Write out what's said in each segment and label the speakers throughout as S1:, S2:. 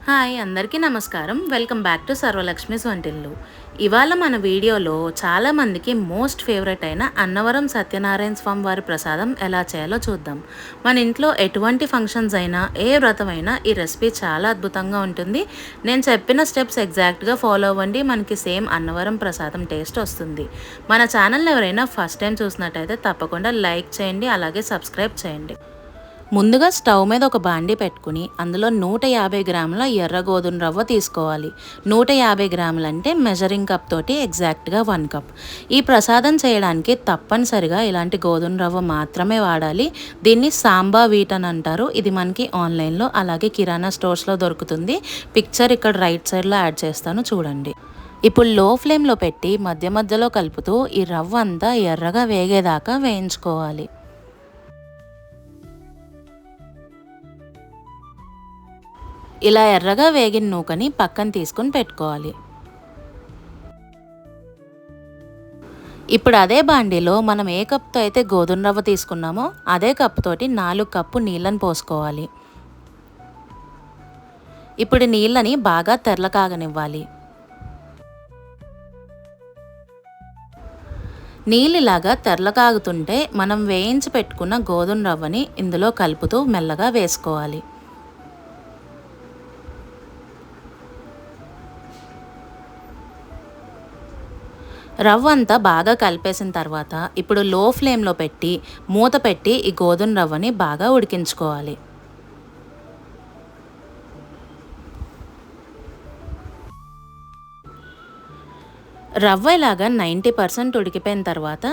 S1: Hi అందరికీ నమస్కారం. Welcome back to సర్వలక్ష్మిస్ వంటిల్లు. ఇవాళ మన వీడియోలో చాలామందికి మోస్ట్ ఫేవరెట్ అయిన అన్నవరం సత్యనారాయణ స్వామి వారి ప్రసాదం ఎలా చేయాలో చూద్దాం. మన ఇంట్లో ఎటువంటి ఫంక్షన్స్ అయినా ఏ వ్రతమైనా ఈ రెసిపీ చాలా అద్భుతంగా ఉంటుంది. నేను చెప్పిన స్టెప్స్ ఎగ్జాక్ట్గా ఫాలో అవ్వండి, మనకి సేమ్ అన్నవరం ప్రసాదం టేస్ట్ వస్తుంది. మన ఛానల్ని ఎవరైనా ఫస్ట్ టైం చూసినట్టయితే తప్పకుండా లైక్ చేయండి, అలాగే సబ్స్క్రైబ్ చేయండి. ముందుగా స్టవ్ మీద ఒక బాండీ పెట్టుకుని అందులో 150 గ్రాముల ఎర్ర గోధుమ రవ్వ తీసుకోవాలి. 150 గ్రాములు అంటే మెజరింగ్ కప్ తోటి ఎగ్జాక్ట్గా 1 కప్. ఈ ప్రసాదం చేయడానికి తప్పనిసరిగా ఇలాంటి గోధుమ రవ్వ మాత్రమే వాడాలి. దీన్ని సాంబా వీట్ అని అంటారు. ఇది మనకి ఆన్లైన్లో అలాగే కిరాణా స్టోర్స్లో దొరుకుతుంది. పిక్చర్ ఇక్కడ రైట్ సైడ్లో యాడ్ చేస్తాను, చూడండి. ఇప్పుడు లో ఫ్లేమ్లో పెట్టి మధ్య మధ్యలో కలుపుతూ ఈ రవ్వ అంతా ఎర్రగా వేగేదాకా వేయించుకోవాలి. ఇలా ఎర్రగా వేగిన నూకని పక్కన తీసుకుని పెట్టుకోవాలి. ఇప్పుడు అదే బాండీలో మనం ఏ కప్తో అయితే గోధుమ రవ్వ తీసుకున్నామో అదే కప్పుతోటి 4 కప్పు నీళ్ళని పోసుకోవాలి. ఇప్పుడు నీళ్ళని బాగా తెరల కాగనివ్వాలి. నీళ్ళలాగా తెరల కాగుతుంటే మనం వేయించి పెట్టుకున్న గోధుమ రవ్వని ఇందులో కలుపుతూ మెల్లగా వేసుకోవాలి. రవ్వ అంతా బాగా కలిపేసిన తర్వాత ఇప్పుడు లో ఫ్లేమ్లో పెట్టి మూత పెట్టి ఈ గోధుమ రవ్వని బాగా ఉడికించుకోవాలి. రవ్వ ఇలాగా 90% ఉడికిపోయిన తర్వాత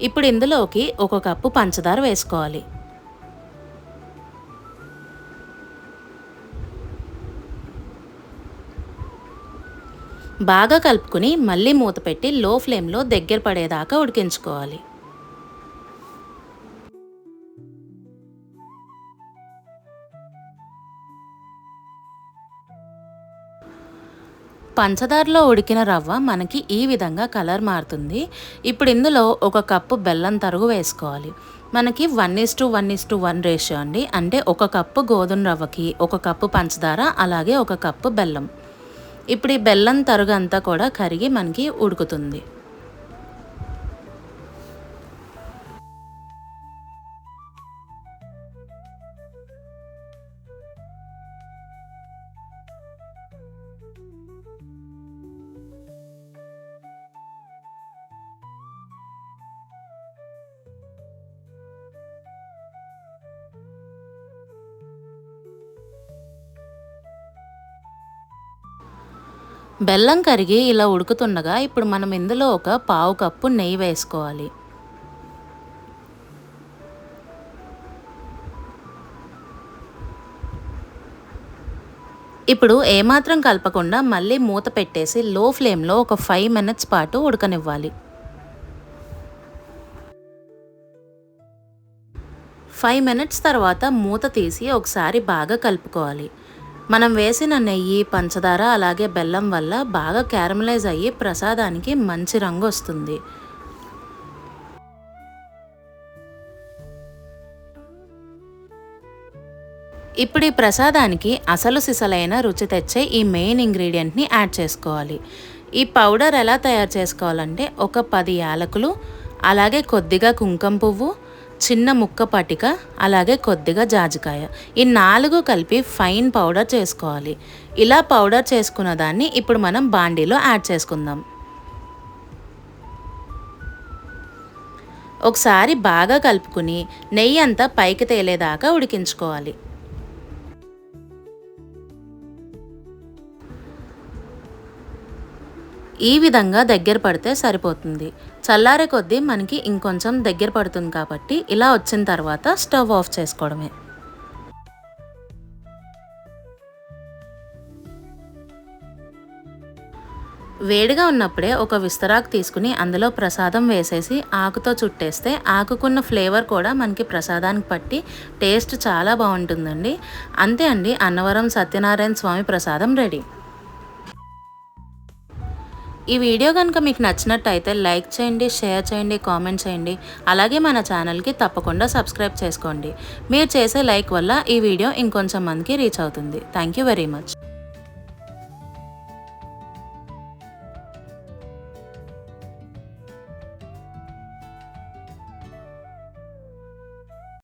S1: ఇప్పుడు ఇందులోకి 1 కప్పు పంచదార వేసుకోవాలి. బాగా కలుపుకుని మళ్ళీ మూత పెట్టి లో ఫ్లేమ్లో దగ్గర పడేదాకా ఉడికించుకోవాలి. పంచదారలో ఉడికిన రవ్వ మనకి ఈ విధంగా కలర్ మారుతుంది. ఇప్పుడు ఇందులో 1 కప్పు బెల్లం తరుగు వేసుకోవాలి. మనకి 1:1:1 రేషియో అండి. అంటే 1 కప్పు గోధుమ రవ్వకి 1 కప్పు పంచదార అలాగే 1 కప్పు బెల్లం. ఇప్పుడు ఈ బెల్లం తరుగు అంతా కూడా కరిగి మనకి ఉడుకుతుంది. బెల్లం కరిగి ఇలా ఉడుకుతుండగా ఇప్పుడు మనం ఇందులో 1/4 కప్పు నెయ్యి వేసుకోవాలి. ఇప్పుడు ఏమాత్రం కలపకుండా మళ్ళీ మూత పెట్టేసి లో ఫ్లేమ్లో ఒక 5 మినిట్స్ పాటు ఉడకనివ్వాలి. 5 మినిట్స్ తర్వాత మూత తీసి ఒకసారి బాగా కలుపుకోవాలి. మనం వేసిన నెయ్యి, పంచదార అలాగే బెల్లం వల్ల బాగా క్యారమలైజ్ అయ్యి ప్రసాదానికి మంచి రంగు వస్తుంది. ఇప్పుడు ఈ ప్రసాదానికి అసలు సిసలైన రుచి తెచ్చే ఈ మెయిన్ ఇంగ్రీడియంట్ని యాడ్ చేసుకోవాలి. ఈ పౌడర్ ఎలా తయారు చేసుకోవాలంటే ఒక 10 యాలకులు, అలాగే కొద్దిగా కుంకుమ పువ్వు, చిన్న ముక్క పటిక, అలాగే కొద్దిగా జాజికాయ, ఈ 4 కలిపి ఫైన్ పౌడర్ చేసుకోవాలి. ఇలా పౌడర్ చేసుకున్న దాన్ని ఇప్పుడు మనం బాండీలో యాడ్ చేసుకుందాం. ఒకసారి బాగా కలుపుకుని నెయ్యి అంతా పైకి తేలేదాకా ఉడికించుకోవాలి. ఈ విధంగా దగ్గర పడితే సరిపోతుంది. చల్లారే కొద్దీ మనకి ఇంకొంచెం దగ్గర పడుతుంది కాబట్టి ఇలా వచ్చిన తర్వాత స్టవ్ ఆఫ్ చేసుకోవడమే. వేడిగా ఉన్నప్పుడే ఒక విస్తరాకు తీసుకుని అందులో ప్రసాదం వేసేసి ఆకుతో చుట్టేస్తే ఆకుకున్న ఫ్లేవర్ కూడా మనకి ప్రసాదానికి పట్టి టేస్ట్ చాలా బాగుంటుందండి. అంతే అండి, అన్నవరం సత్యనారాయణ స్వామి ప్రసాదం రెడీ. ఈ వీడియో కనుక మీకు నచ్చినట్టయితే లైక్ చేయండి, షేర్ చేయండి, కామెంట్ చేయండి. అలాగే మన ఛానల్కి తప్పకుండా సబ్స్క్రైబ్ చేసుకోండి. మీరు చేసే లైక్ వల్ల ఈ వీడియో ఇంకొంచెం మందికి రీచ్ అవుతుంది. Thank you very much.